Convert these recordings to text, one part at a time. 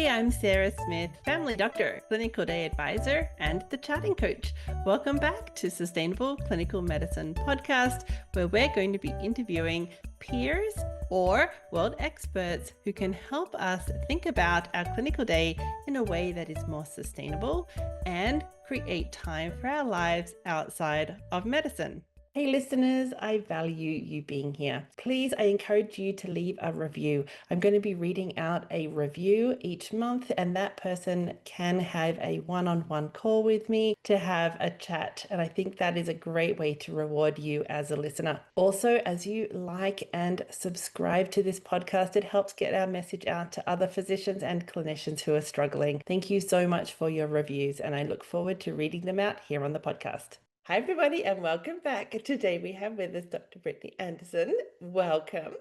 Hey, I'm Sarah Smith, family doctor, clinical day advisor, and the chatting coach. Welcome back to Sustainable Clinical Medicine podcast, where we're going to be interviewing peers or world experts who can help us think about our clinical day in a way that is more sustainable and create time for our lives outside of medicine. Hey listeners, I value you being here. Please, I encourage you to leave a review. I'm going to be reading out a review each month, and that person can have a one-on-one call with me to have a chat. And I think that is a great way to reward you as a listener. Also, as you like and subscribe to this podcast, it helps get our message out to other physicians and clinicians who are struggling. Thank you so much for your reviews, and I look forward to reading them out here on the podcast. Hi, everybody, and welcome back. Today we have with us Dr. Brittney Anderson. Welcome.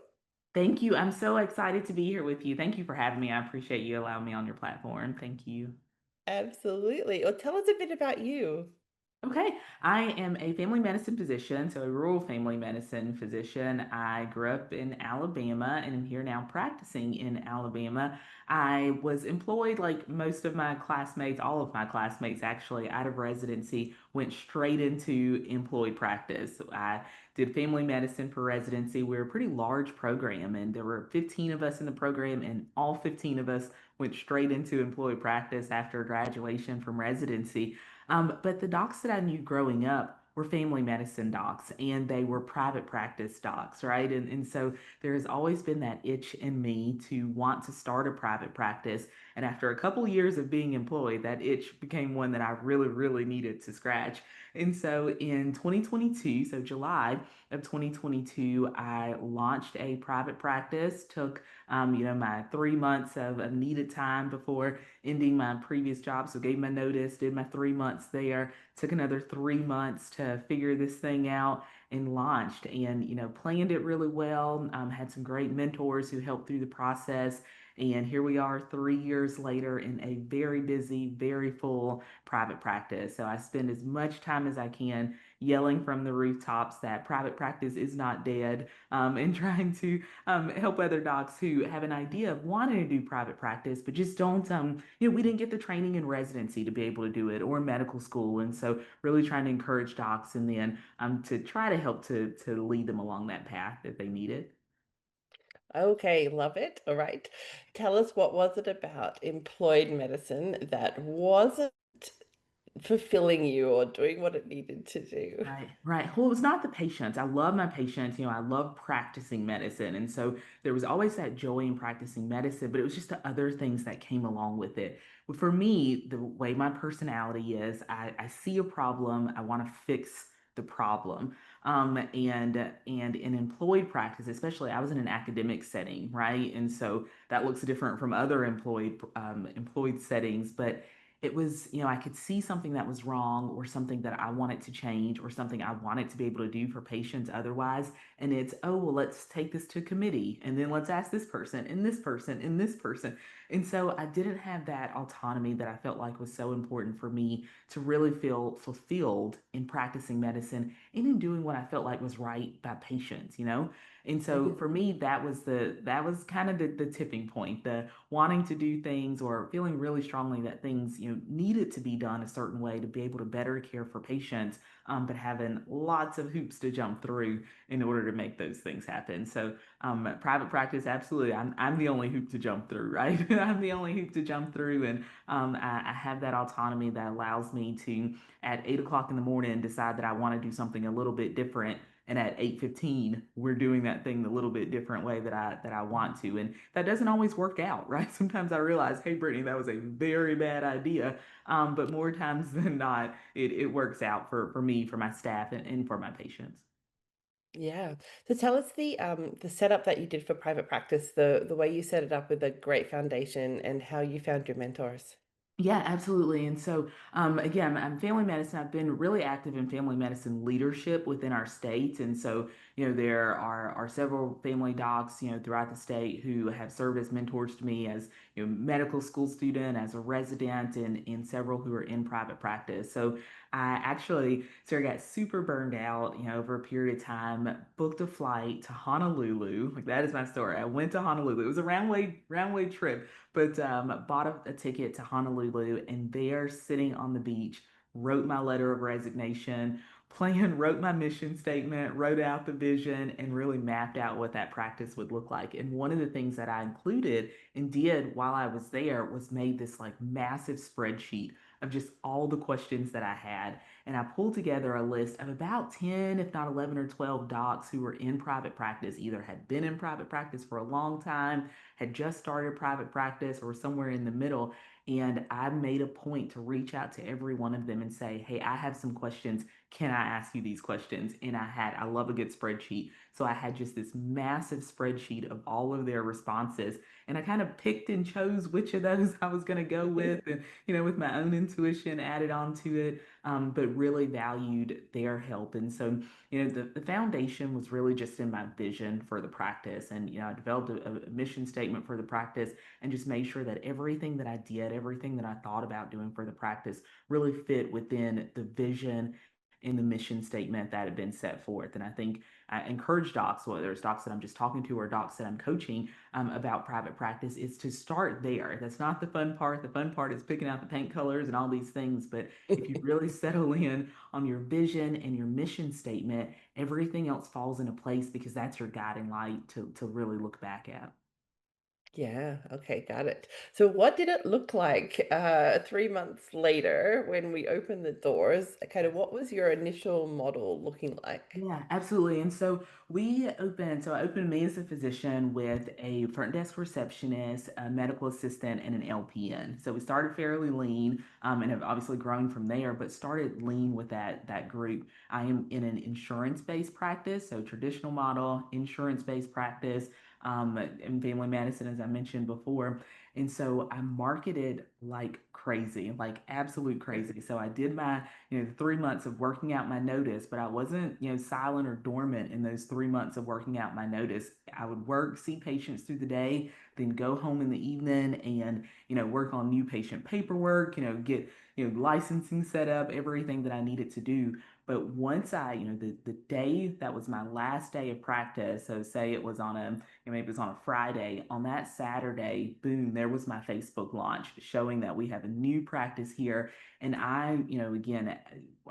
Thank you. I'm so excited to be here with you. Thank you for having me. I appreciate you allowing me on your platform. Thank you. Absolutely. Well, tell us a bit about you. Okay, I am a family medicine physician, so a rural family medicine physician. I grew up in Alabama and am here now practicing in Alabama. I was employed like most of my classmates, all of my classmates actually, out of residency, went straight into employed practice. I did family medicine for residency. We were a pretty large program, and there were 15 of us in the program, and all 15 of us went straight into employed practice after graduation from residency. But the docs that I knew growing up were family medicine docs and they were private practice docs, right? And so there has always been that itch in me to want to start a private practice. And after a couple years of being employed, that itch became one that I really, really needed to scratch. And so in 2022, so July of 2022, I launched a private practice, took my 3 months of needed time before ending my previous job. So gave my notice, did my 3 months there, took another 3 months to figure this thing out and launched and, planned it really well. Had some great mentors who helped through the process. And here we are 3 years later in a very busy, very full private practice. So I spend as much time as I can yelling from the rooftops that private practice is not dead, and trying to help other docs who have an idea of wanting to do private practice, but just don't, we didn't get the training in residency to be able to do it or medical school. And so really trying to encourage docs and then to try to help to lead them along that path that they needed. Okay, love it. All right. Tell us, what was it about employed medicine that wasn't fulfilling you or doing what it needed to do? Right, right. Well, it was not the patients. I love my patients. I love practicing medicine. And so there was always that joy in practicing medicine, but it was just the other things that came along with it. But for me, the way my personality is, I see a problem, I want to fix the problem. And in employed practice, especially, I was in an academic setting, right? And so that looks different from other employed settings, but it was, I could see something that was wrong or something that I wanted to change or something I wanted to be able to do for patients otherwise. And it's, oh, well, let's take this to committee and then let's ask this person and this person and this person. And so I didn't have that autonomy that I felt like was so important for me to really feel fulfilled in practicing medicine and in doing what I felt like was right by patients. And so for me, that was kind of the tipping point, the wanting to do things or feeling really strongly that things needed to be done a certain way to be able to better care for patients, but having lots of hoops to jump through in order to make those things happen. So private practice, absolutely, I'm the only hoop to jump through, right? I'm the only hoop to jump through, and I have that autonomy that allows me to at 8 o'clock in the morning decide that I want to do something a little bit different, and at 8:15 we're doing that thing a little bit different way that I want to, and that doesn't always work out, right? Sometimes I realize, hey Brittany, that was a very bad idea, but more times than not it works out for me, for my staff, and for my patients. Yeah. So tell us the setup that you did for private practice, the way you set it up with a great foundation and how you found your mentors. Yeah, absolutely. And so, again, I'm family medicine. I've been really active in family medicine leadership within our state. And so, there are several family docs, throughout the state who have served as mentors to me as, medical school student, as a resident, and several who are in private practice. So I actually, Sarah, got super burned out, over a period of time, booked a flight to Honolulu. Like that is my story. I went to Honolulu. It was a round way trip, but bought a ticket to Honolulu, and there, sitting on the beach, wrote my letter of resignation, wrote my mission statement, wrote out the vision, and really mapped out what that practice would look like. And one of the things that I included and did while I was there was made this like massive spreadsheet of just all the questions that I had. And I pulled together a list of about 10, if not 11 or 12 docs who were in private practice, either had been in private practice for a long time, had just started private practice, or somewhere in the middle. And I made a point to reach out to every one of them and say, hey, I have some questions. Can I ask you these questions? And I love a good spreadsheet. So I had just this massive spreadsheet of all of their responses. And I kind of picked and chose which of those I was going to go with, and, with my own intuition added onto it, but really valued their help. And so, the foundation was really just in my vision for the practice. And, I developed a mission statement for the practice and just made sure that everything that I did, everything that I thought about doing for the practice really fit within the vision in the mission statement that had been set forth. And I think I encourage docs, whether it's docs that I'm just talking to or docs that I'm coaching, about private practice, is to start there. That's not the fun part. The fun part is picking out the paint colors and all these things. But if you really settle in on your vision and your mission statement, everything else falls into place because that's your guiding light to really look back at. Yeah, okay, got it. So what did it look like 3 months later when we opened the doors? Kind of what was your initial model looking like? Yeah, absolutely. And so I opened me as a physician with a front desk receptionist, a medical assistant, and an LPN. So we started fairly lean, and have obviously grown from there, but started lean with that group. I am in an insurance-based practice, so traditional model, insurance-based practice, in family medicine, as I mentioned before. And so I marketed like crazy, like absolute crazy. So I did my, 3 months of working out my notice, but I wasn't, silent or dormant in those 3 months of working out my notice. I would work, see patients through the day, then go home in the evening and, work on new patient paperwork, get, licensing set up, everything that I needed to do. But once the day that was my last day of practice, so say it was on maybe it was on a Friday, on that Saturday, boom, there was my Facebook launch showing that we have a new practice here. And again,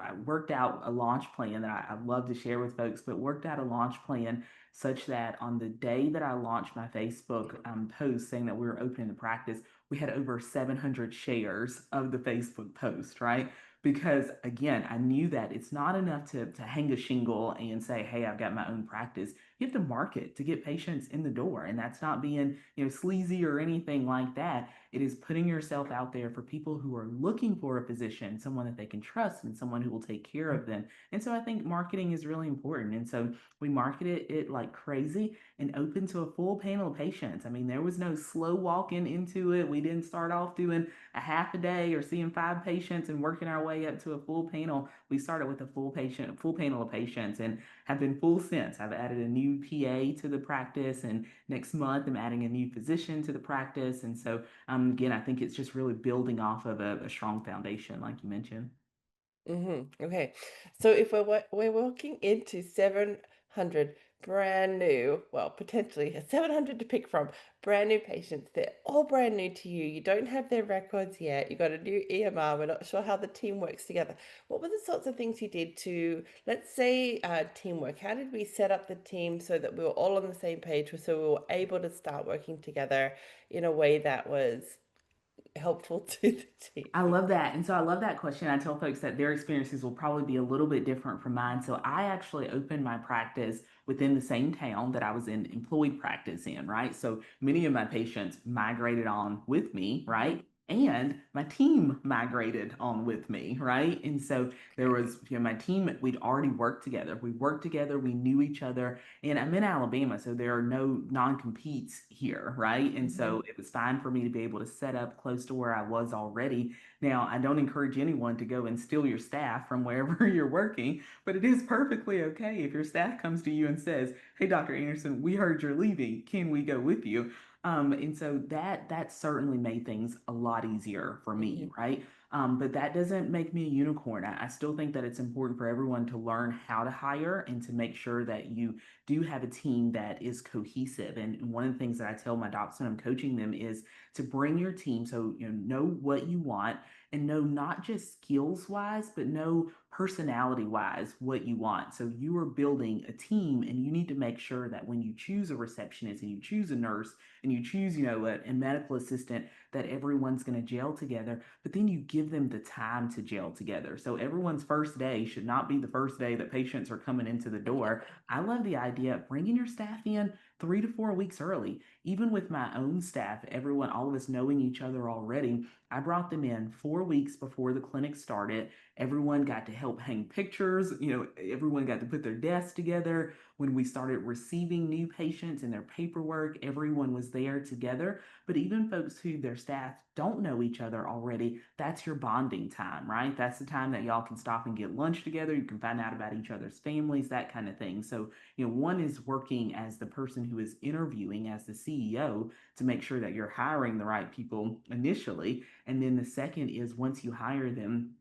I worked out a launch plan that I'd love to share with folks, but worked out a launch plan such that on the day that I launched my Facebook post saying that we were opening the practice, we had over 700 shares of the Facebook post, right? Because again, I knew that it's not enough to hang a shingle and say, hey, I've got my own practice. You have to market to get patients in the door. And that's not being, sleazy or anything like that. It is putting yourself out there for people who are looking for a physician, someone that they can trust and someone who will take care of them. And so I think marketing is really important. And so we marketed it like crazy and open to a full panel of patients. I mean, there was no slow walking into it. We didn't start off doing a half a day or seeing 5 patients and working our way up to a full panel. We started with a full panel of patients, and have been full since. I've added a new PA to the practice, and next month I'm adding a new physician to the practice. And so, again, I think it's just really building off of a strong foundation, like you mentioned. Okay. So if we're walking into 700 brand new, well, potentially 700 to pick from, brand new patients, they're all brand new to you. You don't have their records yet. You got a new EMR. We're not sure how the team works together. What were the sorts of things you did to, let's say, teamwork? How did we set up the team so that we were all on the same page, so we were able to start working together in a way that was helpful to the team? I love that. And so I love that question. I tell folks that their experiences will probably be a little bit different from mine. So I actually opened my practice within the same town that I was in employed practice in, right? So many of my patients migrated on with me, right? and my team migrated on with me, right? And so there Okay. was, my team, we'd already worked together. We worked together, we knew each other, and I'm in Alabama, so there are no non-competes here, right? And Hmm. so it was fine for me to be able to set up close to where I was already. Now, I don't encourage anyone to go and steal your staff from wherever you're working, but it is perfectly okay if your staff comes to you and says, "Hey, Dr. Anderson, we heard you're leaving. Can we go with you?" And so that certainly made things a lot easier for me, Hmm. right? But that doesn't make me a unicorn. I still think that it's important for everyone to learn how to hire and to make sure that you do have a team that is cohesive. And one of the things that I tell my docs when I'm coaching them is to bring your team, so know what you want and know not just skills wise, but know personality wise what you want. So you are building a team, and you need to make sure that when you choose a receptionist and you choose a nurse and you choose, a medical assistant, that everyone's going to gel together, but then you give them the time to gel together. So everyone's first day should not be the first day that patients are coming into the door. I love the idea of bringing your staff in 3 to 4 weeks early. Even with my own staff, everyone, all of us knowing each other already, I brought them in 4 weeks before the clinic started. Everyone got to help hang pictures. Everyone got to put their desks together. When we started receiving new patients and their paperwork, everyone was there together. But even folks who their staff don't know each other already, that's your bonding time, right? That's the time that y'all can stop and get lunch together. You can find out about each other's families, that kind of thing. So, one is working as the person who is interviewing as the CEO to make sure that you're hiring the right people initially. And then the second is once you hire them,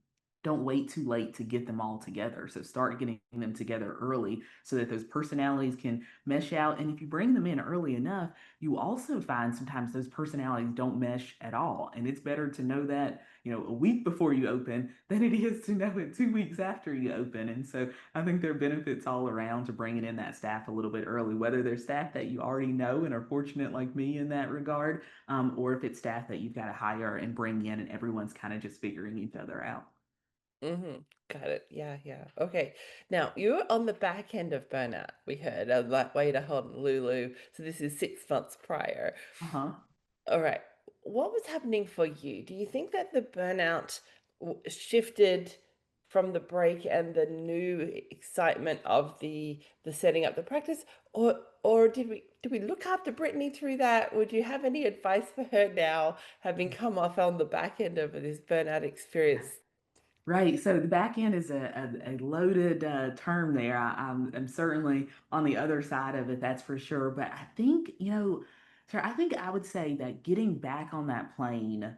don't wait too late to get them all together. So start getting them together early so that those personalities can mesh out. And if you bring them in early enough, you also find sometimes those personalities don't mesh at all. And it's better to know that, a week before you open than it is to know it 2 weeks after you open. And so I think there are benefits all around to bringing in that staff a little bit early, whether they're staff that you already know and are fortunate like me in that regard, or if it's staff that you've got to hire and bring in and everyone's kind of just figuring each other out. Hmm. Got it. Yeah, yeah. Okay. Now you're on the back end of burnout. We heard like way to hold Lulu. So this is 6 months prior. Uh-huh. All right. What was happening for you? Do you think that the burnout shifted from the break and the new excitement of the setting up the practice, or did we look after Brittany through that? Would you have any advice for her now, having come off on the back end of this burnout experience? Right. So the back end is a loaded term there. I'm certainly on the other side of it, that's for sure. But I think, sir, I think I would say that getting back on that plane,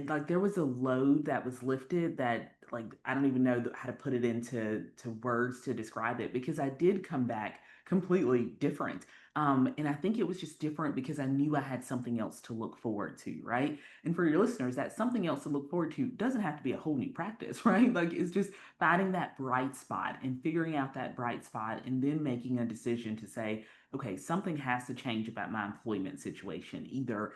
like there was a load that was lifted that like I don't even know how to put it into to words to describe it, because I did come back completely different. And I think it was just different because I knew I had something else to look forward to, right? And for your listeners, that something else to look forward to doesn't have to be a whole new practice, right? Like it's just finding that bright spot and figuring out that bright spot and then making a decision to say, okay, something has to change about my employment situation. Either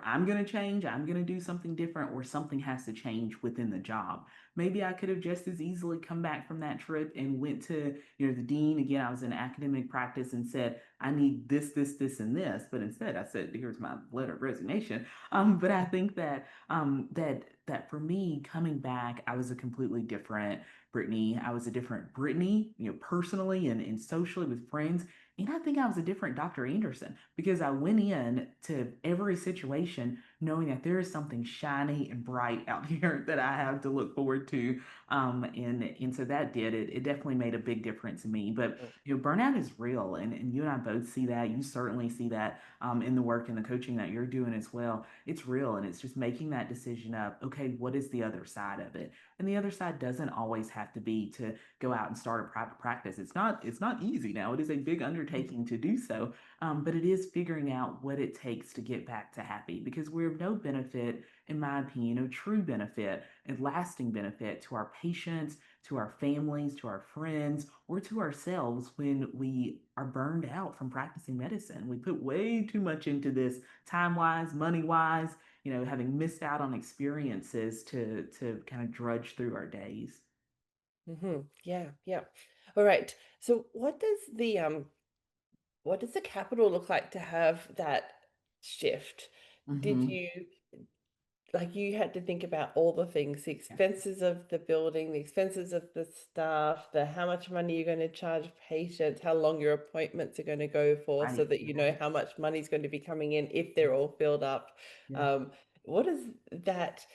I'm going to change, I'm going to do something different, or something has to change within the job. Maybe I could have just as easily come back from that trip and went to, the dean again. I was in academic practice and said, I need this, this, this, and this. But instead, I said, here's my letter of resignation. But I think that that for me coming back, I was a completely different Brittany. I was a different Brittany, personally and socially with friends. And I think I was a different Dr. Anderson because I went in to every situation knowing that there is something shiny and bright out here that I have to look forward to. And so that did it. It definitely made a big difference in me. But burnout is real, and you and I both see that. You certainly see that in the work and the coaching that you're doing as well. It's real, and it's just making that decision of, okay, what is the other side of it? And the other side doesn't always have to be to go out and start a private practice. It's not easy now. It is a big undertaking to do so, but it is figuring out what it takes to get back to happy, because we're of no benefit, in my opinion, no true benefit and lasting benefit to our patients, to our families, to our friends, or to ourselves when we are burned out from practicing medicine. We put way too much into this time wise, money wise, having missed out on experiences to kind of drudge through our days. Yeah, yeah. All right. So what does the capital look like to have that shift? Did Hmm. you like you had to think about all the things, the Yeah, expenses of the building, the expenses of the staff, the how much money you're going to charge patients, how long your appointments are going to go for, so right. that you know how much money is going to be coming in if they're all filled up. Yeah, Um, what does that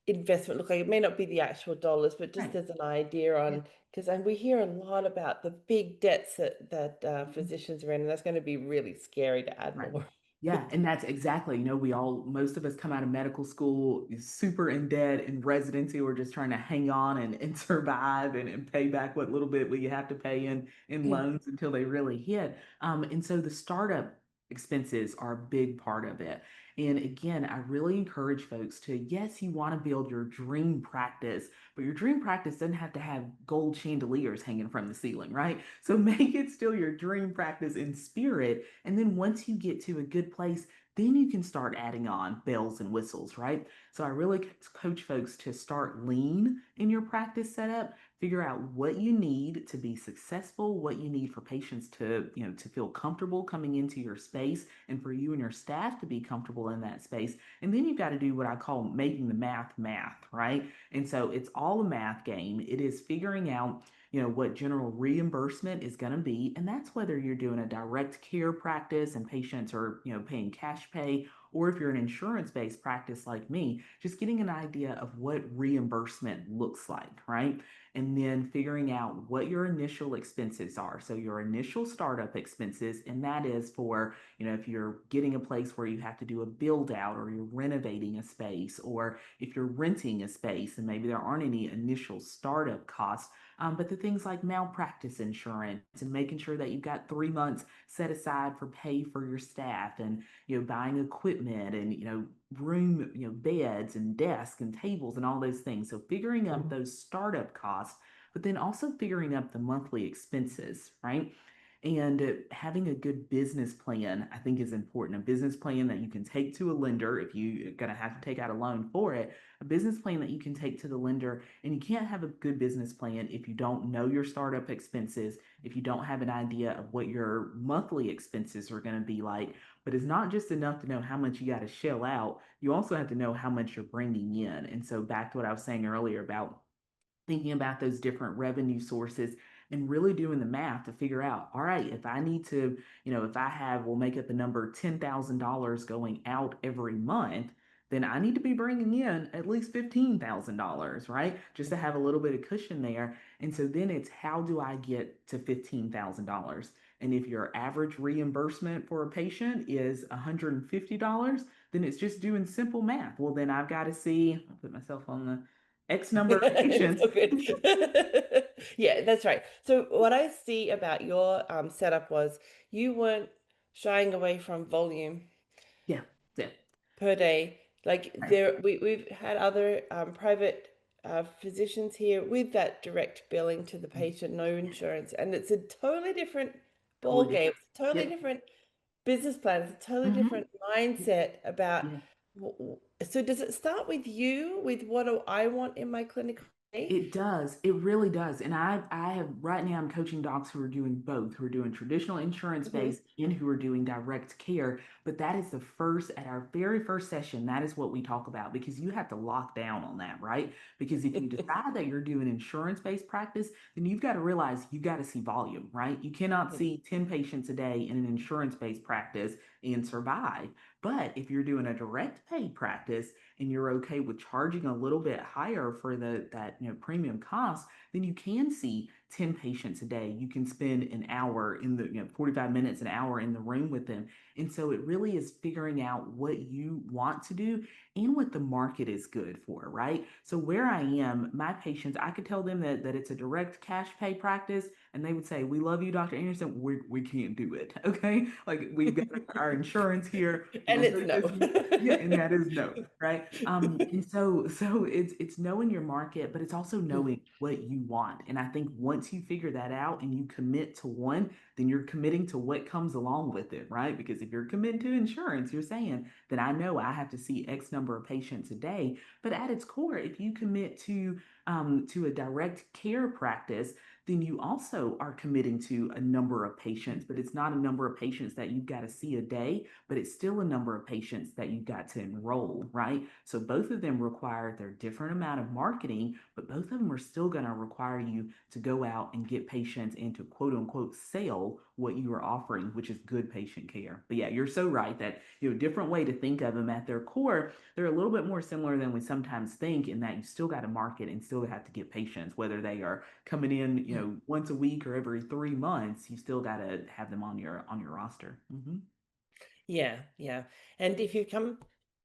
investment look like? It may not be the actual dollars, but just right. as an idea Yeah. on, because and we hear a lot about the big debts that Mhm. physicians are in, and that's going to be really scary to add Right. more. Yeah, and that's exactly, most of us come out of medical school super in debt in residency. We're just trying to hang on and survive and pay back what little bit we have to pay in loans until they really hit. And so the startup expenses are a big part of it. And again, I really encourage folks to, yes, you want to build your dream practice, but your dream practice doesn't have to have gold chandeliers hanging from the ceiling, right? So make it still your dream practice in spirit. And then once you get to a good place, then you can start adding on bells and whistles, right? So I really coach folks to start lean in your practice setup, figure out what you need to be successful, what you need for patients to feel comfortable coming into your space and for you and your staff to be comfortable in that space. And then you've got to do what I call making the math, right? And so it's all a math game. It is figuring out what general reimbursement is going to be, and that's whether you're doing a direct care practice and patients are paying cash pay, or if you're an insurance-based practice like me, just getting an idea of what reimbursement looks like, right? And then figuring out what your initial expenses are. So your initial startup expenses, and that is for if you're getting a place where you have to do a build out, or you're renovating a space, or if you're renting a space and maybe there aren't any initial startup costs. But the things like malpractice insurance and making sure that you've got 3 months set aside for pay for your staff, and buying equipment, and room, beds and desks and tables and all those things. So figuring out those startup costs, but then also figuring out the monthly expenses, right? And having a good business plan, I think, is important. A business plan that you can take to a lender if you're going to have to take out a loan for it. A business plan that you can take to the lender. And you can't have a good business plan if you don't know your startup expenses, if you don't have an idea of what your monthly expenses are going to be like. But it's not just enough to know how much you got to shell out. You also have to know how much you're bringing in. And so back to what I was saying earlier about thinking about those different revenue sources and really doing the math to figure out, all right, if I need to, if I have, we'll make up the number $10,000 going out every month, then I need to be bringing in at least $15,000, right? Just to have a little bit of cushion there. And so then it's, how do I get to $15,000? And if your average reimbursement for a patient is $150, then it's just doing simple math. Well, then I've got to see, I'll put myself on the X number of It's patients. all good. Yeah, that's right. So what I see about your setup was you weren't shying away from volume Yeah, yeah, per day. Like right. we've had other private physicians here with that direct billing to the Mm, patient, no insurance, and it's a totally different ball totally game. different. It's a totally Yep. different business plan. It's a totally Hmm. different mindset about. Yeah. So does it start with you, with what do I want in my clinical day? It does. It really does. And I have right now I'm coaching docs who are doing both, who are doing traditional insurance Mhm. based and who are doing direct care. But that is the first, at our very first session, that is what we talk about, because you have to lock down on that, right? Because if you decide that you're doing insurance based practice, then you've got to realize you got to see volume, right? You cannot see 10 patients a day in an insurance based practice and survive. But if you're doing a direct pay practice, and you're okay with charging a little bit higher for that premium cost, then you can see 10 patients a day. You can spend an hour in the 45 minutes, an hour in the room with them. And so it really is figuring out what you want to do and what the market is good for, right? So where I am, my patients, I could tell them that it's a direct cash pay practice, and they would say, we love you, Dr. Anderson. We can't do it. Okay. Like, we've got our insurance here. And We'll it's take no. this. Yeah, and that is no, right? And so it's knowing your market, but it's also knowing what you want. And I think once you figure that out and you commit to one, then you're committing to what comes along with it, right? Because if you're committed to insurance, you're saying that I know I have to see X number of patients a day. But at its core, if you commit to a direct care practice, then you also are committing to a number of patients, but it's not a number of patients that you've got to see a day, but it's still a number of patients that you've got to enroll, right? So both of them require their different amount of marketing, but both of them are still going to require you to go out and get patients and to quote unquote sell what you are offering, which is good patient care. But yeah, you're so right that different way to think of them at their core, they're a little bit more similar than we sometimes think in that you still got to market and still have to get patients, whether they are coming in, once a week or every 3 months, you still got to have them on your roster. Yeah, yeah. And if you come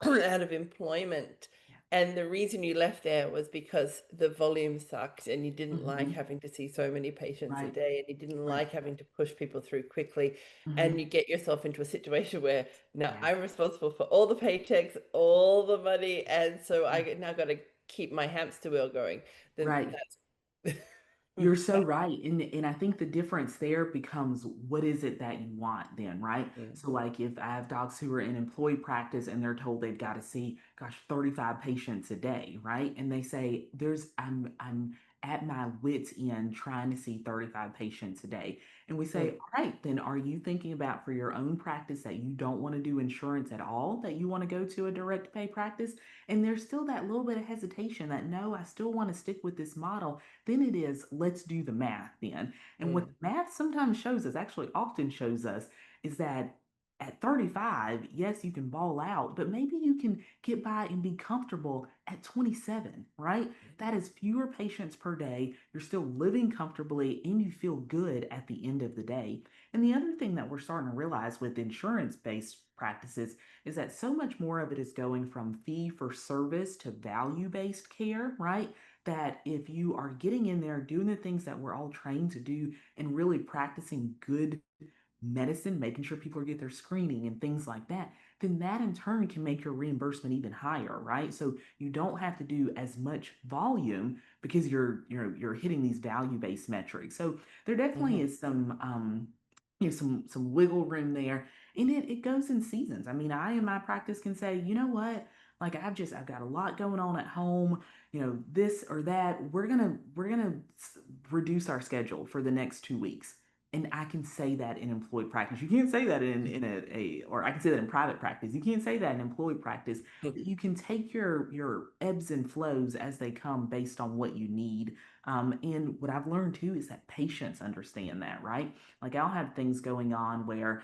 out of employment Yeah. and the reason you left there was because the volume sucked and you didn't like Hmm. having to see so many patients a Right. day and you didn't Right. like having to push people through quickly, Hmm. and you get yourself into a situation where now Yeah. I'm responsible for all the paychecks, all the money, and so Yeah. I now got to keep my hamster wheel going, then Right. that's You're so right. And I think the difference there becomes what is it that you want then, right? Mm, So like if I have docs who are in employee practice and they're told they've got to see, gosh, 35 patients a day, right? And they say, I'm at my wits end trying to see 35 patients a day. And we say, mm, all right, then are you thinking about for your own practice that you don't want to do insurance at all, that you want to go to a direct pay practice? And there's still that little bit of hesitation that no, I still want to stick with this model. Then it is, let's do the math then. And what mm, the math sometimes shows us, actually often shows us, is that at 35, yes, you can ball out, but maybe you can get by and be comfortable at 27, right? That is fewer patients per day. You're still living comfortably and you feel good at the end of the day. And the other thing that we're starting to realize with insurance based practices is that so much more of it is going from fee for service to value based care, right? That if you are getting in there doing the things that we're all trained to do and really practicing good medicine, making sure people get their screening and things like that, then that in turn can make your reimbursement even higher, right? So you don't have to do as much volume because you're hitting these value-based metrics. So there definitely mhm, is some wiggle room there. And it goes in seasons. I mean, I in my practice can say, you know what? Like I've got a lot going on at home, this or that. We're gonna reduce our schedule for the next 2 weeks, and I can say that in employee practice. You can't say that in or I can say that in private practice. You can't say that in employee practice. mm, You can take your ebbs and flows as they come based on what you need. And what I've learned too is that patients understand that, right? Like I'll have things going on where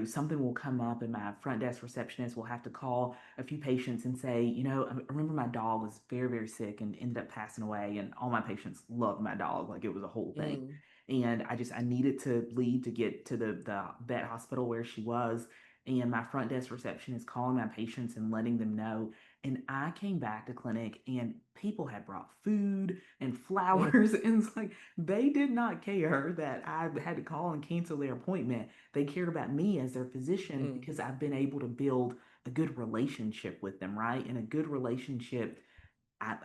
something will come up and my front desk receptionist will have to call a few patients and say, I remember my dog was very, very sick and ended up passing away, and all my patients loved my dog. Like it was a whole thing. mm, And I needed to leave to get to the vet hospital where she was. And my front desk receptionist calling my patients and letting them know. And I came back to clinic and people had brought food and mm, flowers. And it's like they did not care that I had to call and cancel their appointment. They cared about me as their physician mm, because I've been able to build a good relationship with them, right? And a good relationship, I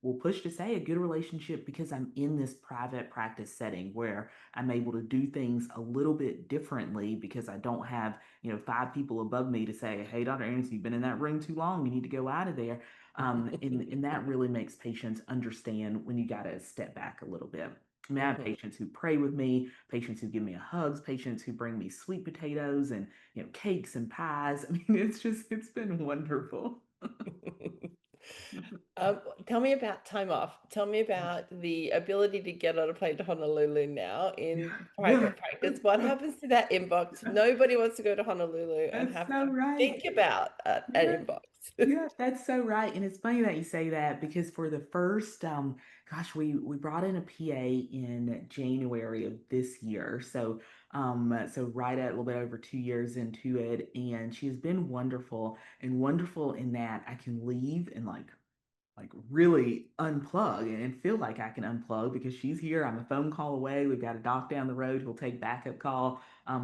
will push to say a good relationship because I'm in this private practice setting where I'm able to do things a little bit differently because I don't have, five people above me to say, hey, Dr. Anderson, you've been in that room too long. You need to go out of there. And that really makes patients understand when you got to step back a little bit. I mean, I have mhm. patients who pray with me, patients who give me hugs, patients who bring me sweet potatoes and, cakes and pies. I mean, it's been wonderful. Um, Tell me about time off. Tell me about the ability to get on a plane to Honolulu now in Yeah, private practice. What happens to that inbox? Nobody wants to go to Honolulu and that's have so to right. think about an Yeah, inbox. yeah, that's so right. And it's funny that you say that because for the first, gosh, we brought in a PA in January of this year. So right at a little bit over 2 years into it, and she has been wonderful and wonderful in that I can leave and like really unplug and feel like I can unplug because she's here. I'm a phone call away. We've got a doc down the road who'll take backup call.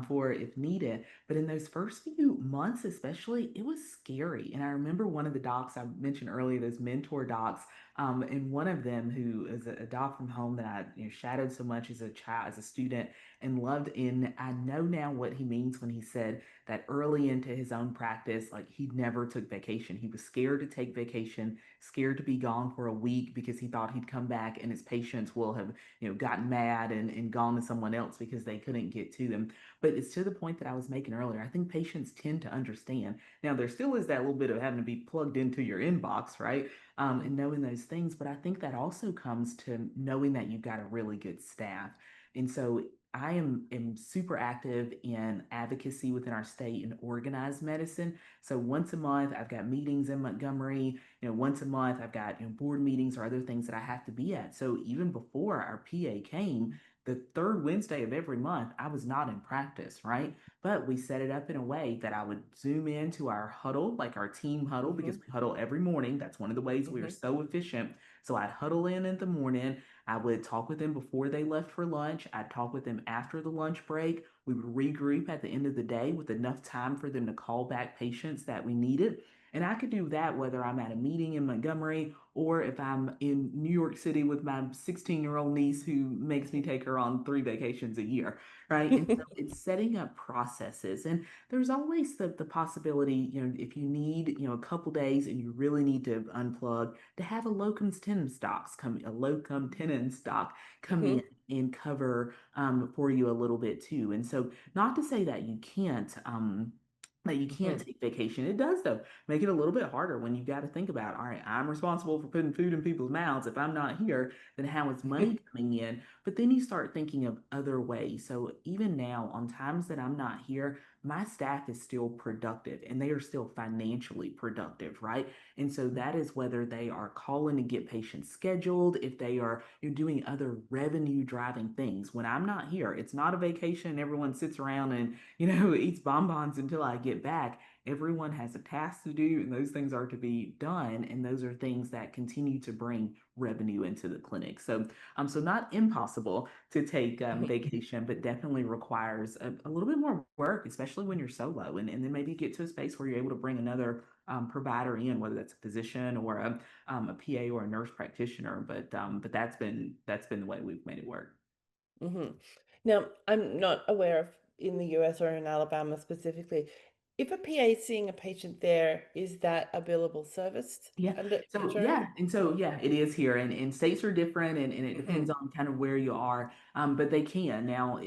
for if needed. But in those first few months, especially, it was scary. And I remember one of the docs I mentioned earlier, those mentor docs, and one of them who is a doc from home that I shadowed so much as a child, as a student, and loved. And I know now what he means when he said that early into his own practice, like he never took vacation. He was scared to take vacation, scared to be gone for a week because he thought he'd come back and his patients will have, gotten mad and gone to someone else because they couldn't get to them. But it's to the point that I was making earlier. I think patients tend to understand. Now, there still is that little bit of having to be plugged into your inbox, right? And knowing those things. But I think that also comes to knowing that you've got a really good staff. And so I am super active in advocacy within our state in organized medicine. So once a month, I've got meetings in Montgomery. Once a month, I've got board meetings or other things that I have to be at. So even before our PA came, the third Wednesday of every month, I was not in practice, right? But we set it up in a way that I would zoom into our huddle, like our team huddle, because Mm-hmm. we huddle every morning. That's one of the ways we are Mm-hmm. so efficient. So I'd huddle in the morning. I would talk with them before they left for lunch. I'd talk with them after the lunch break. We would regroup at the end of the day with enough time for them to call back patients that we needed. And I could do that whether I'm at a meeting in Montgomery or if I'm in New York City with my 16-year-old niece who makes me take her on 3 vacations a year, right? And so it's setting up processes. And there's always the possibility, if you need, a couple days and you really need to unplug, to have a locum tenens stock come in Mm-hmm. and cover for you a little bit too. And so not to say that you can't Mm-hmm. take vacation. It does though make it a little bit harder when you got to think about, all right, I'm responsible for putting food in people's mouths. If I'm not here, then how is money coming in? But then you start thinking of other ways. So even now, on times that I'm not here, my staff is still productive and they are still financially productive, right? And so that is whether they are calling to get patients scheduled, if they are you're doing other revenue driving things. When I'm not here, it's not a vacation. Everyone sits around and, eats bonbons until I get back. Everyone has a task to do, and those things are to be done. And those are things that continue to bring revenue into the clinic. So not impossible to take vacation, but definitely requires a little bit more work, especially when you're solo. And then maybe get to a space where you're able to bring another provider in, whether that's a physician or a PA or a nurse practitioner. But that's been the way we've made it work. Mm-hmm. Now, I'm not aware of in the US or in Alabama specifically, if a PA is seeing a patient there, is that a billable service Yeah. under So insurance? yeah, and so yeah, it is here, and states are different, and it Mm-hmm. depends on kind of where you are. But they can now.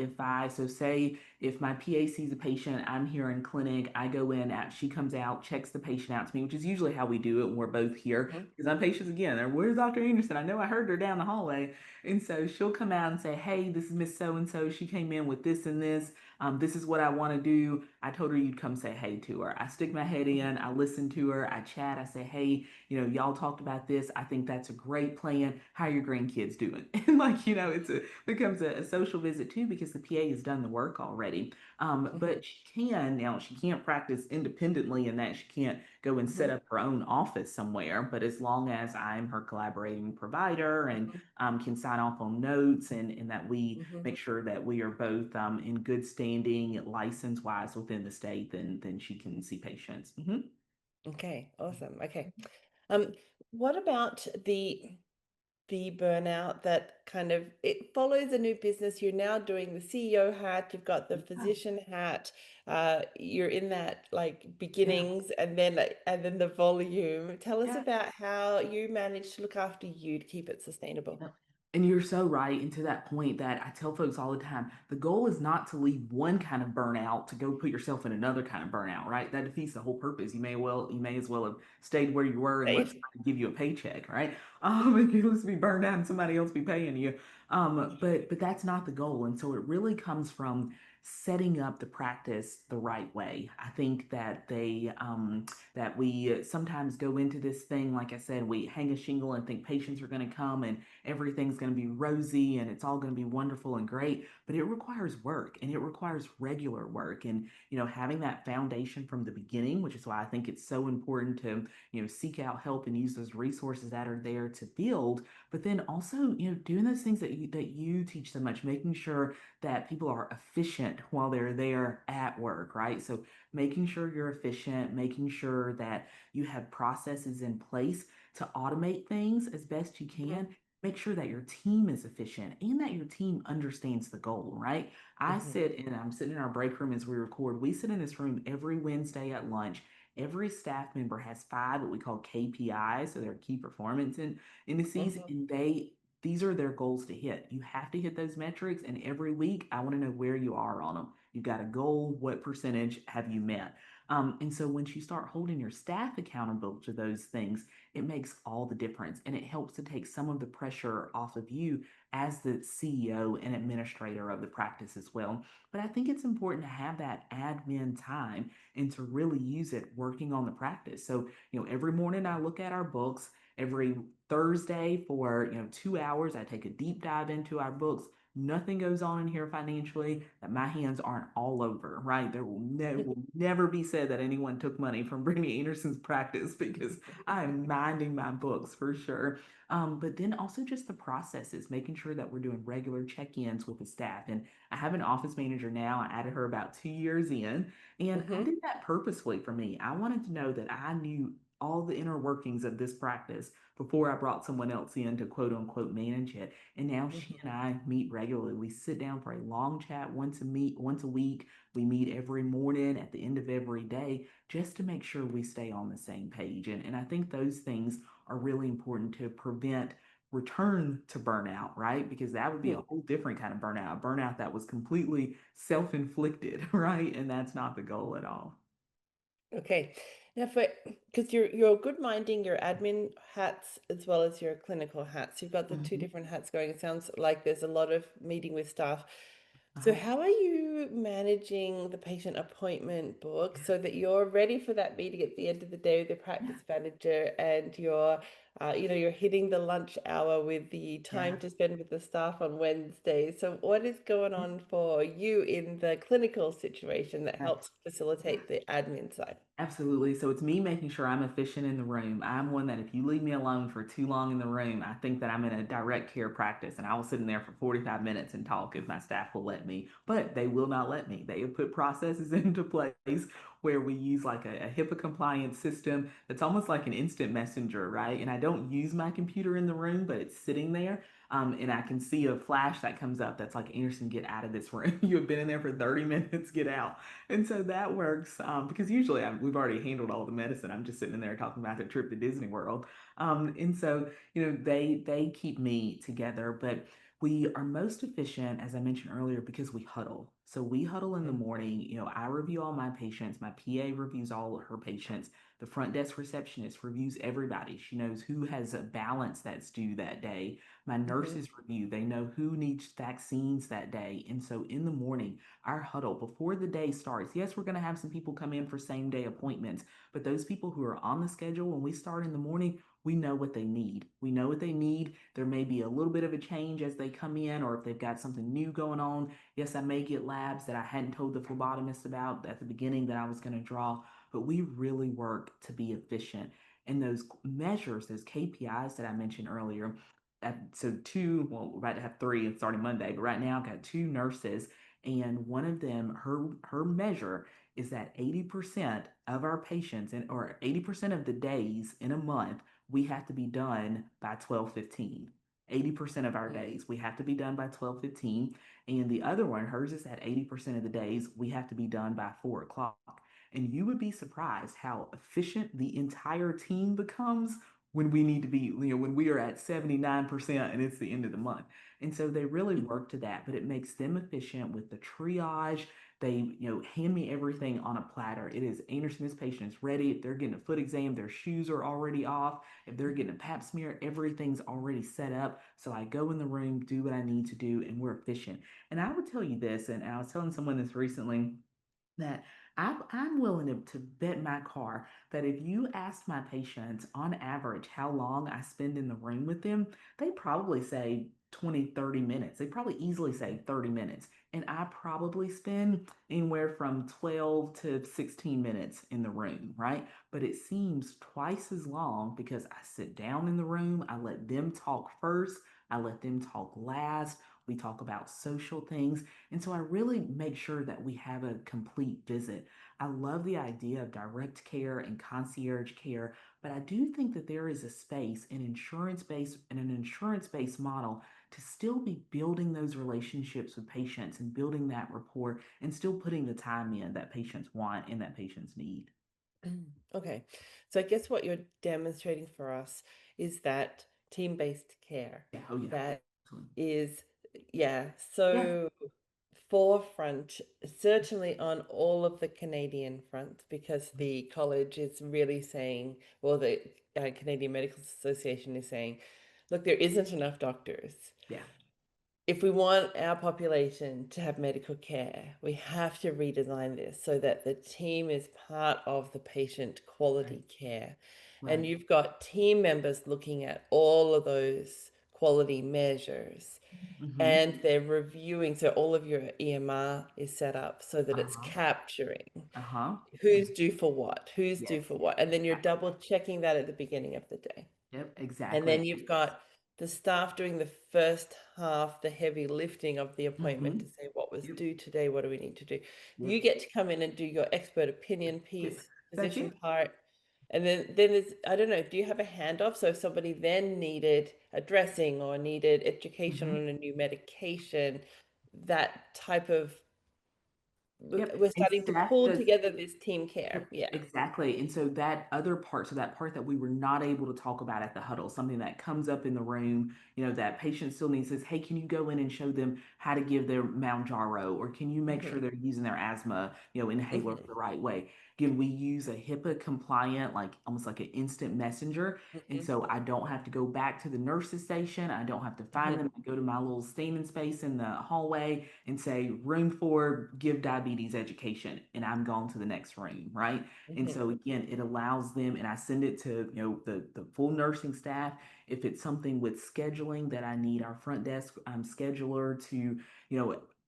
Say if my PA sees a patient, I'm here in clinic, I go in, she comes out, checks the patient out to me, which is usually how we do it when we're both here Mm-hmm. because I'm patients again. Where's Dr. Anderson? I know I heard her down the hallway, and so she'll come out and say, hey, this is Miss So and So. She came in with this and this. This is what I want to do. I told her you'd come say hey to her. I stick my head in, I listen to her, I chat, I say, hey, y'all talked about this. I think that's a great plan. How are your grandkids doing? And becomes a social visit too because the PA has done the work already. Mm-hmm. But she can't practice independently in that she can't go and set Mm-hmm. up her own office somewhere. But as long as I'm her collaborating provider and Mm-hmm. can sign off on notes and that we Mm-hmm. make sure that we are both in good standing license wise within the state, then she can see patients. Okay, awesome. Okay. Um, what about the burnout that kind of it follows a new business? You're now doing the CEO hat, you've got the Yeah. physician hat, you're in that like Yeah. beginnings and then the volume. Tell us Yeah. about how you manage to look after you to keep it sustainable. Yep. And you're so right. And to that point that I tell folks all the time, the goal is not to leave one kind of burnout to go put yourself in another kind of burnout, right? That defeats the whole purpose. You may as well have stayed where you were and let Right? somebody give you a paycheck, right? If you just be burned out and somebody else be paying you. But that's not the goal. And so it really comes from setting up the practice the right way. I think that we sometimes go into this thing, like I said, we hang a shingle and think patients are going to come and everything's going to be rosy and it's all going to be wonderful and great, but it requires work and it requires regular work. And having that foundation from the beginning, which is why I think it's so important to seek out help and use those resources that are there to build. But then also doing those things that you teach so much, making sure that people are efficient efficient while they're there at work, right? So making sure you're efficient, making sure that you have processes in place to automate things as best you Mhm, can. Make sure that your team is efficient and that your team understands the goal, right? mhm, I'm sitting in our break room as we record. We sit in this room every Wednesday at lunch. Every staff member has five what we call KPIs, so they're key performance indices, mhm, and these are their goals to hit. You have to hit those metrics, and every week I want to know where you are on them. You've got a goal, what percentage have you met? And so once you start holding your staff accountable to those things, it makes all the difference, and it helps to take some of the pressure off of you as the CEO and administrator of the practice as well. But I think it's important to have that admin time and to really use it working on the practice. So, every morning I look at our books. Every Thursday for, 2 hours, I take a deep dive into our books. Nothing goes on in here financially that my hands aren't all over, right? There will never be said that anyone took money from Brittany Anderson's practice because I am minding my books for sure. But then also just the processes, making sure that we're doing regular check-ins with the staff. And I have an office manager now. I added her about 2 years in, and I mhm, did that purposefully for me. I wanted to know that I knew all the inner workings of this practice before I brought someone else in to quote unquote manage it. And now she mhm. and I meet regularly. We sit down for a long chat once a week. We meet every morning at the end of every day just to make sure we stay on the same page. And I think those things are really important to prevent return to burnout, right? Because that would be a Mhm. whole different kind of burnout, a burnout that was completely self-inflicted, right? And that's not the goal at all. Okay. Now for because you're good minding your admin hats as well as your clinical hats. You've got the two Mhm. different hats going. It sounds like there's a lot of meeting with staff. So Uh-huh. how are you managing the patient appointment book so that you're ready for that meeting at the end of the day with the Yeah, practice manager and you're hitting the lunch hour with the yeah, time to spend with the staff on Wednesday. So what is going yeah. on for you in the clinical situation that Yeah. helps facilitate the admin side? Absolutely. So it's me making sure I'm efficient in the room. I'm one that if you leave me alone for too long in the room, I think that I'm in a direct care practice and I will sit in there for 45 minutes and talk if my staff will let me. But they will not let me. They have put processes into place where we use like a HIPAA compliant system that's almost like an instant messenger, right? And I don't use my computer in the room, but it's sitting there. And I can see a flash that comes up that's like, Anderson, get out of this room. You have been in there for 30 minutes, get out. And so that works because usually we've already handled all the medicine. I'm just sitting in there talking about the trip to Disney World. And so, they keep me together, but we are most efficient, as I mentioned earlier, because we huddle. So we huddle in the Mhm, morning. I review all my patients. My PA reviews all her patients. The front desk receptionist reviews everybody. She knows who has a balance that's due that day. My mhm, nurses review. They know who needs vaccines that day. And so in the morning, our huddle before the day starts. Yes, we're going to have some people come in for same day appointments, but those people who are on the schedule when we start in the morning, we know what they need. We know what they need. There may be a little bit of a change as they come in, or if they've got something new going on. Yes, I may get labs that I hadn't told the phlebotomist about at the beginning that I was going to draw, but we really work to be efficient. And those measures, those KPIs that I mentioned earlier, so two, well, we're about to have three and starting Monday, but right now I've got two nurses and one of them, her measure is that 80% of our patients and or 80% of the days in a month we have to be done by 12:15. 80% of our mhm, days we have to be done by 12:15. And the other one, hers is at 80% of the days we have to be done by 4 o'clock. And you would be surprised how efficient the entire team becomes when we need to be, when we are at 79% and it's the end of the month. And so they really work to that, but it makes them efficient with the triage. They, hand me everything on a platter. It is Anderson, this patient is ready. If they're getting a foot exam, their shoes are already off. If they're getting a pap smear, everything's already set up. So I go in the room, do what I need to do, and we're efficient. And I would tell you this, and I was telling someone this recently that I'm willing to bet my car that if you ask my patients on average how long I spend in the room with them, they probably say 20, 30 minutes. They probably easily say 30 minutes. And I probably spend anywhere from 12 to 16 minutes in the room, right? But it seems twice as long because I sit down in the room, I let them talk first, I let them talk last. We talk about social things. And so I really make sure that we have a complete visit. I love the idea of direct care and concierge care, but I do think that there is a space in an insurance-based model to still be building those relationships with patients and building that rapport and still putting the time in that patients want and that patients need. Okay. So I guess what you're demonstrating for us is that team-based care Yeah. Oh, yeah. that Absolutely. is, yeah, Yeah. so forefront, certainly on all of the Canadian fronts, because the college is really saying, well, the Canadian Medical Association is saying, look, there isn't enough doctors. Yeah. If we want our population to have medical care, we have to redesign this so that the team is part of the patient Right. quality care. And Right. you've got team members looking at all of those quality measures Mm-hmm. and they're reviewing. So all of your EMR is set up so that it's Uh-huh. capturing Uh-huh. who's due for what, who's due Yes. for what. And then you're Exactly. double checking that at the beginning of the day. Yep. And Exactly. then you've got the staff doing the first half, the heavy lifting of the appointment Mm-hmm. to say what was Yep. due today, what do we need to do. Yep. You get to come in and do your expert opinion Yep. piece, That's physician it. part. And then there's, I don't know, do you have a handoff? So if somebody then needed a dressing or needed education Mm-hmm. on a new medication, that type of, Yep. we're And starting to staff pull does. together this team care. Yep, Yeah. exactly. And so that other part, so that part that we were not able to talk about at the huddle, something that comes up in the room, that patient still needs says, hey, can you go in and show them how to give their Mounjaro, or can you make sure Hmm. they're using their asthma, inhaler Hmm. the right way? Again, we use a HIPAA compliant, like almost like an instant messenger. And Hmm. so I don't have to go back to the nurse's station. I don't have to find Hmm. them. I go to my little standing space in the hallway and say, room 4, give diabetes education. And I'm gone to the next room, right? And Hmm. so again, it allows them, and I send it to, the full nursing staff. If it's something with scheduling that I need our front desk scheduler to,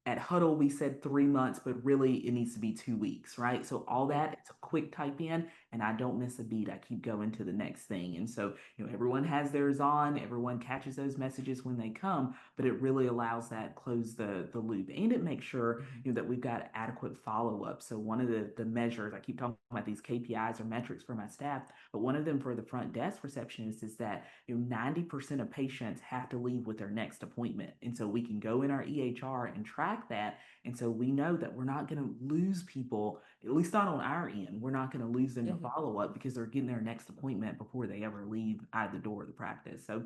at Huddle, we said 3 months, but really it needs to be 2 weeks, right? So all that, it's a quick type in, and I don't miss a beat. I keep going to the next thing. And so, everyone has theirs on, everyone catches those messages when they come, but it really allows that close the loop. And it makes sure, that we've got adequate follow-up. So one of the measures, I keep talking about these KPIs or metrics for my staff, but one of them for the front desk receptionist is that 90% of patients have to leave with their next appointment. And so we can go in our EHR and track that. And so we know that we're not going to lose people, at least not on our end. We're not going to lose them to Hmm. follow up because they're getting their next appointment before they ever leave out of the door of the practice. So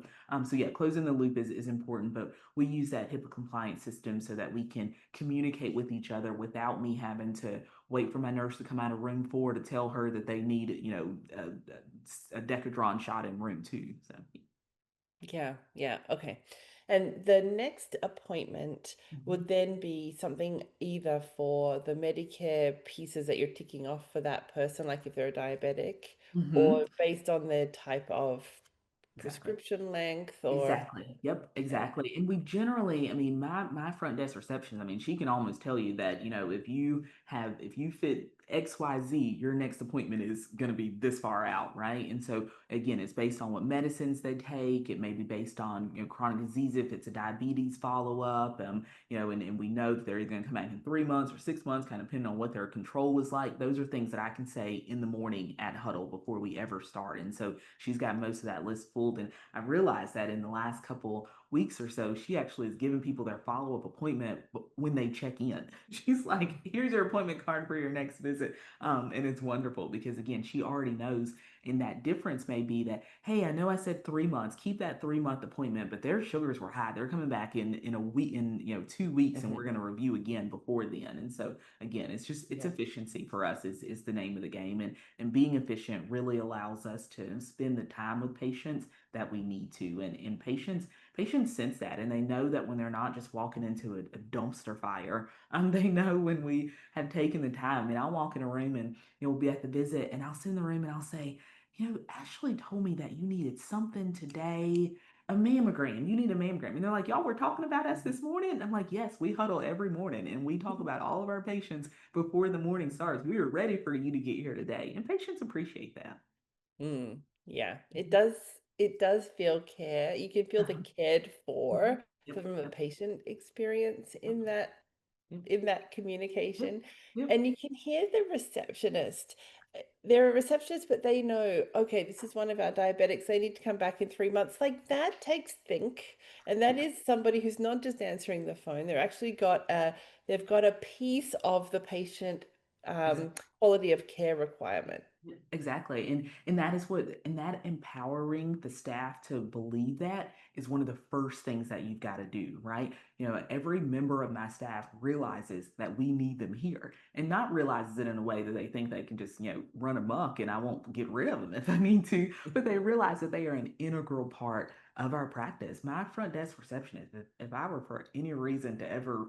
yeah, closing the loop is important, but we use that HIPAA compliance system so that we can communicate with each other without me having to wait for my nurse to come out of room 4 to tell her that they need, a Decadron shot in room 2. So. Yeah, yeah, okay. And the next appointment Mhm. would then be something either for the Medicare pieces that you're ticking off for that person, like if they're a diabetic, Mhm. or based on their type of Exactly. prescription length or Exactly. Yep, yeah. exactly. And we generally, I mean, my front desk receptionist, I mean, she can almost tell you that, if you fit XYZ, your next appointment is going to be this far out, right? And so again, it's based on what medicines they take. It may be based on, chronic disease if it's a diabetes follow-up. And we know that they're either going to come back in 3 months or 6 months, kind of depending on what their control is like. Those are things that I can say in the morning at huddle before we ever start. And so she's got most of that list pulled. And I've realized that in the last couple weeks or so, she actually is giving people their follow up appointment when they check in. She's like, here's your appointment card for your next visit. And it's wonderful because, again, she already knows. And that difference may be that, hey, I know I said 3 months, keep that 3 month appointment, but their sugars were high. They're coming back in a week, in 2 weeks, and we're Mhm. going to review again before then. And so, again, it's Yeah. efficiency for us is the name of the game. And being efficient really allows us to spend the time with patients that we need to. And patients sense that, and they know that when they're not just walking into a dumpster fire. They know when we have taken the time. I mean, I'll walk in a room and we'll be at the visit, and I'll sit in the room and I'll say, Ashley told me that you needed something today. A mammogram. You need a mammogram. And they're like, y'all were talking about us Mhm. this morning. I'm like, yes, we huddle every morning and we talk about all of our patients before the morning starts. We are ready for you to get here today. And patients appreciate that. Yeah, Mhm. it does feel care. You can feel the Uh-huh. cared Mhm. for. Yep, from a yep, patient experience yep, yep, in that yep, communication. yep. And you can hear the receptionist. They're a receptionist, but they know, okay, this is one of our diabetics. They need to come back in 3 months. Like that takes think. And that Yeah. is somebody who's not just answering the phone. They've got a piece of the patient quality of care requirement. Yeah, exactly. And that is what and that empowering the staff to believe that is one of the first things that you've got to do, right? Every member of my staff realizes that we need them here and not realizes it in a way that they think they can just, run amok and I won't get rid of them if I need to, but they realize that they are an integral part of our practice. My front desk receptionist, if I were for any reason to ever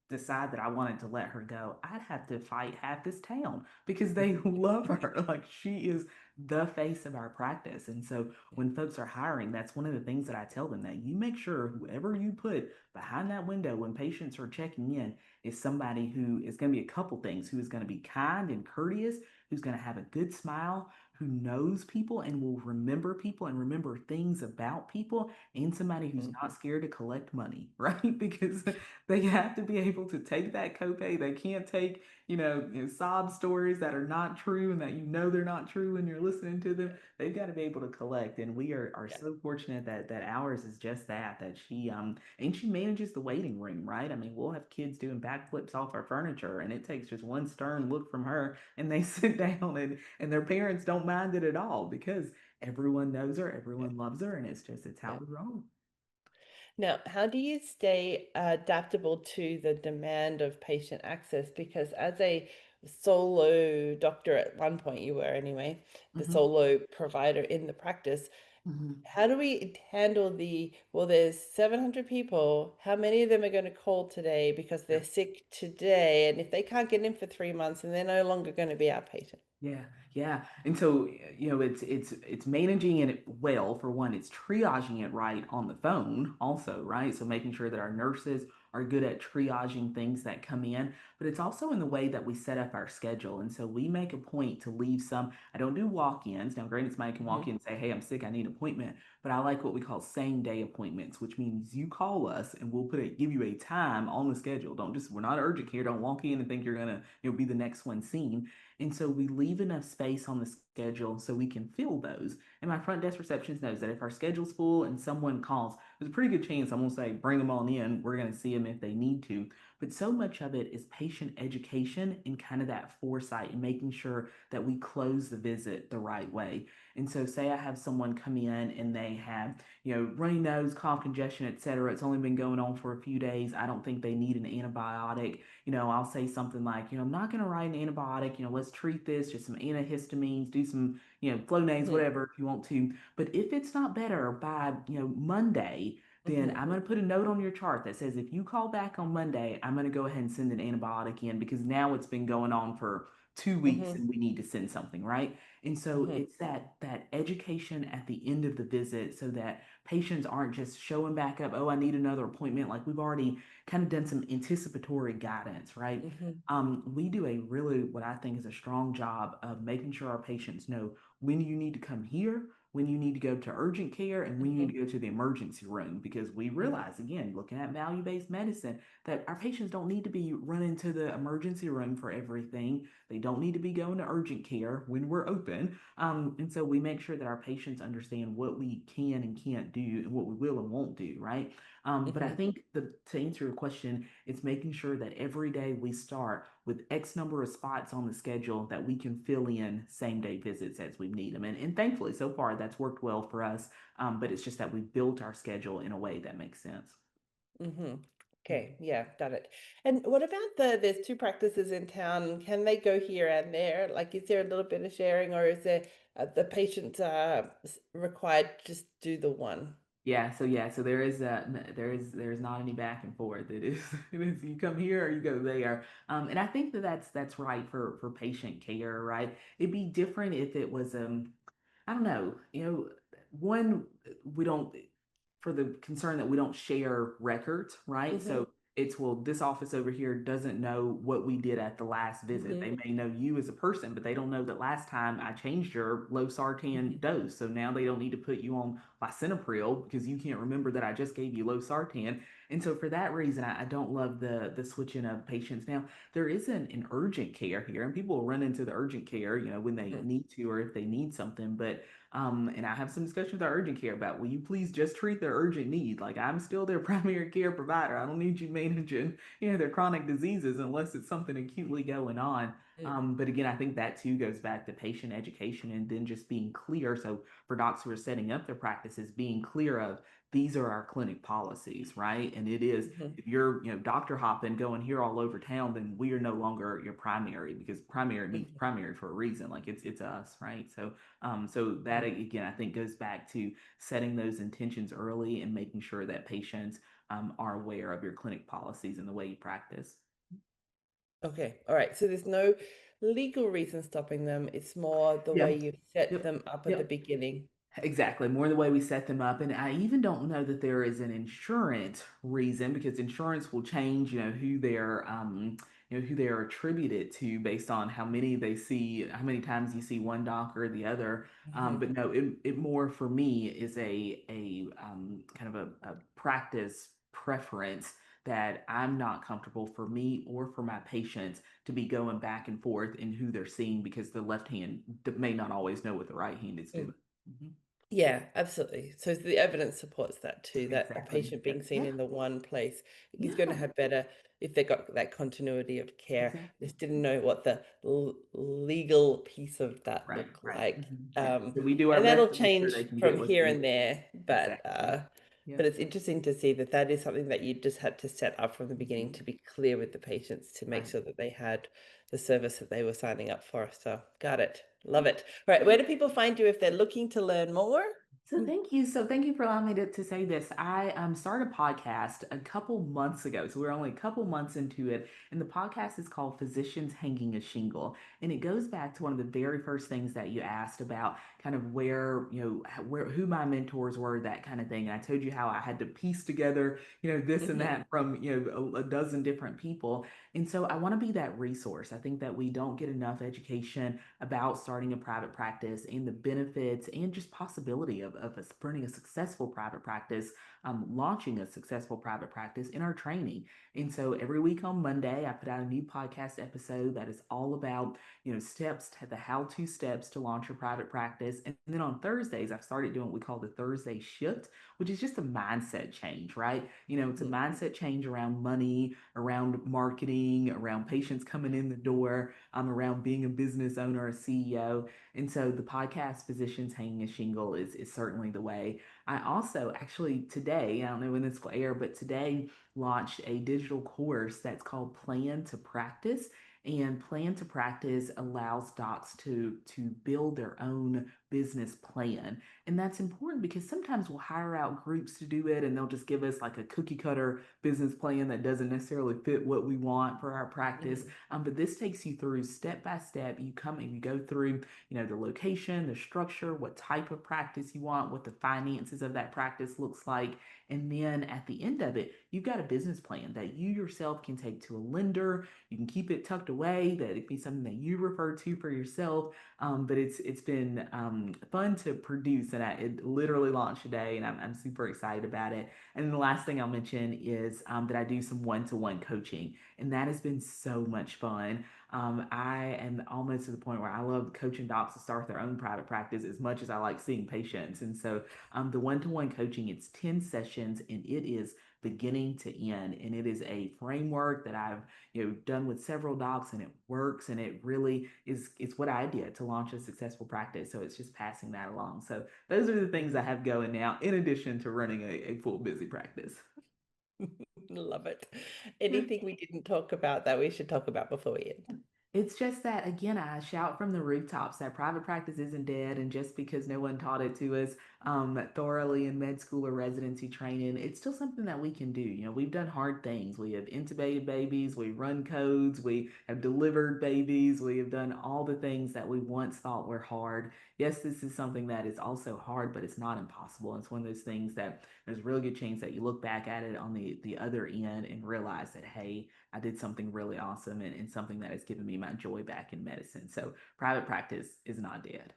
decide that I wanted to let her go, I'd have to fight half this town because they love her. Like she is the face of our practice. And so when folks are hiring, that's one of the things that I tell them, that you make sure whoever you put behind that window when patients are checking in is somebody who is going to be a couple things, who is going to be kind and courteous, who's going to have a good smile, who knows people and will remember people and remember things about people, and somebody who's Mhm. not scared to collect money, right? Because they have to be able to take that copay. They can't take, sob stories that are not true and that they're not true when you're listening to them. They've got to be able to collect. And we are Yeah. so fortunate that ours is just that she and she manages the waiting room, right? I mean, we'll have kids doing backflips off our furniture and it takes just one stern look from her and they sit down and their parents don't mind it at all because everyone knows her, Yeah. everyone loves her, and it's how Yeah. we roll. Now, how do you stay adaptable to the demand of patient access? Because as a solo doctor, at one point you were anyway, the Hmm. solo provider in the practice, Hmm. how do we handle well, there's 700 people. How many of them are going to call today because they're sick today? And if they can't get in for 3 months, and they're no longer going to be our patient. Yeah, yeah. And so, it's managing it well for one, it's triaging it right on the phone also, right? So making sure that our nurses are good at triaging things that come in, but it's also in the way that we set up our schedule. And so we make a point to leave some, I don't do walk-ins. Now, granted, somebody can walk Hmm. in and say, "Hey, I'm sick, I need an appointment," but I like what we call same day appointments, which means you call us and we'll give you a time on the schedule. We're not urgent here. Don't walk in and think you're gonna, be the next one seen. And so we leave enough space on the schedule so we can fill those. And my front desk receptionist knows that if our schedule's full and someone calls, there's a pretty good chance I'm going to say, bring them on in. We're going to see them if they need to. But so much of it is patient education and kind of that foresight and making sure that we close the visit the right way. And so, say I have someone come in and they have, runny nose, cough, congestion, etc. It's only been going on for a few days. I don't think they need an antibiotic. I'll say something like, I'm not going to write an antibiotic, let's treat this, just some antihistamines, do some, Flonase, Hmm. whatever, if you want to. But if it's not better by, Monday, then Hmm. I'm going to put a note on your chart that says if you call back on Monday, I'm going to go ahead and send an antibiotic in because now it's been going on for 2 weeks Hmm. and we need to send something, right? And so Hmm. it's that education at the end of the visit so that patients aren't just showing back up, oh, I need another appointment. Like we've already kind of done some anticipatory guidance, right? Hmm. We do a really, what I think is a strong job of making sure our patients know when you need to come here, when you need to go to urgent care, and when you need Hmm. to go to the emergency room. Because we Hmm. realize, again, looking at value based medicine, that our patients don't need to be running to the emergency room for everything. They don't need to be going to urgent care when we're open. And so we make sure that our patients understand what we can and can't do and what we will and won't do, right? But I Hmm. think to answer your question, it's making sure that every day we start with X number of spots on the schedule that we can fill in same day visits as we need them. And thankfully, so far, that's worked well for us. But it's just that we built our schedule in a way that makes sense. Hmm. Okay, yeah, got it. And what about there's two practices in town. Can they go here and there? Like, is there a little bit of sharing, or is there the patient required to just do the one? So there is there's not any back and forth. It is it is you come here or you go there. And I think that's right for patient care, right? It'd be different if it was I don't know, one we don't for the concern that we don't share records, right? Hmm. So it's, well, this office over here doesn't know what we did at the last visit. They may know you as a person, but they don't know that last time I changed your losartan dose. So now they don't need to put you on lisinopril because you can't remember that I just gave you losartan. And so for that reason, I don't love the switching of patients. Now, there isn't an urgent care here, and people will run into the urgent care, when they need to or if they need something. But and I have some discussion with our urgent care about, will you please just treat their urgent need? Like, I'm still their primary care provider. I don't need you managing, their chronic diseases unless it's something acutely going on. But again, I think that too goes back to patient education and then just being clear. So for docs who are setting up their practices, being clear of, these are our clinic policies, right? And it is, if you're, doctor hopping going here all over town, then we are no longer your primary, because primary means primary for a reason. Like, it's us, right? So that again, I think goes back to setting those intentions early and making sure that patients are aware of your clinic policies and the way you practice. Okay, all right. So there's no legal reason stopping them. It's more the Yeah. way you set Yep. them up at the beginning. Exactly. More the way we set them up. And I even don't know that there is an insurance reason, because insurance will change, who they're attributed to based on how many they see, how many times you see one doc or the other. But no, it more for me is a kind of a practice preference that I'm not comfortable for me or for my patients to be going back and forth in who they're seeing, because the left hand may not always know what the right hand is doing. Yeah, absolutely. So the evidence supports that too, that a Exactly. patient being seen Yeah. in the one place is Yeah. going to have better if they got that continuity of care. Exactly. Just didn't know what the legal piece of that Right. looked Right. like. Yeah. So we do our And that'll best to make sure change they can get from what here they and there, exactly. Yeah. but it's interesting to see that that is something that you just had to set up from the beginning to be clear with the patients to make Right. sure that they had the service that they were signing up for. So got it. Love it. All right. Where do people find you if they're looking to learn more? So thank you. So thank you for allowing me to say this. I started a podcast a couple months ago. So we're only a couple months into it. And the podcast is called Physicians Hanging a Shingle. And it goes back to one of the very first things that you asked about, kind of where, who my mentors were, that kind of thing. And I told you how I had to piece together, this and that from, a dozen different people. And so I want to be that resource. I think that we don't get enough education about starting a private practice and the benefits and just possibility of us running a successful private practice, launching a successful private practice in our training. And so every week on Monday, I put out a new podcast episode that is all about, steps to the how-to steps to launch your private practice. And then on Thursdays, I've started doing what we call the Thursday shift, which is just a mindset change, right? It's a mindset change around money, around marketing, around patients coming in the door, around being a business owner, a CEO. And so the podcast Physicians Hanging a Shingle is certainly the way. I also actually today, I don't know when this will air, but today launched a digital course that's called Plan to Practice. And Plan to Practice allows docs to build their own business plan. And that's important because sometimes we'll hire out groups to do it and they'll just give us like a cookie cutter business plan that doesn't necessarily fit what we want for our practice. But this takes you through step by step. You come and you go through, the location, the structure, what type of practice you want, what the finances of that practice looks like. And then at the end of it, you've got a business plan that you yourself can take to a lender. You can keep it tucked away, that it be something that you refer to for yourself. But it's been fun to produce, and it literally launched today, and I'm super excited about it. And then the last thing I'll mention is that I do some one-to-one coaching, and that has been so much fun. I am almost to the point where I love coaching docs to start their own private practice as much as I like seeing patients. And so the one-to-one coaching, it's 10 sessions, and it is beginning to end. And it is a framework that I've done with several docs, and it works, and it really is, it's what I did to launch a successful practice. So it's just passing that along. So those are the things I have going now, in addition to running a full busy practice. Love it. Anything we didn't talk about that we should talk about before we end? It's just that, again, I shout from the rooftops that private practice isn't dead. And just because no one taught it to us, thoroughly in med school or residency training, it's still something that we can do. We've done hard things. We have intubated babies, we run codes, we have delivered babies, we have done all the things that we once thought were hard. Yes, this is something that is also hard, but it's not impossible. It's one of those things that there's a real good chance that you look back at it on the other end and realize that, hey, I did something really awesome and something that has given me my joy back in medicine. So private practice is not dead.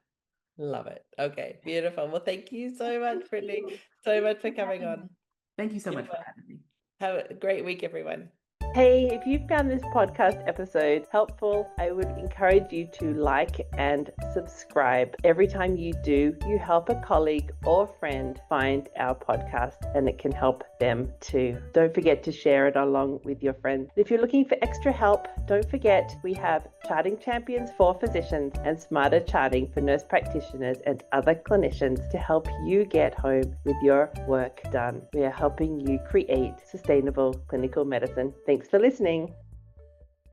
Love it. Okay, beautiful. Well, thank you so much, Brittany, so much for coming on. Thank you so much for having me. Have a great week, everyone. Hey, if you found this podcast episode helpful, I would encourage you to like and subscribe. Every time you do, you help a colleague or friend find our podcast, and it can help them too. Don't forget to share it along with your friends. If you're looking for extra help, don't forget we have Charting Champions for physicians and Smarter Charting for nurse practitioners and other clinicians to help you get home with your work done. We are helping you create sustainable clinical medicine. Thanks for listening.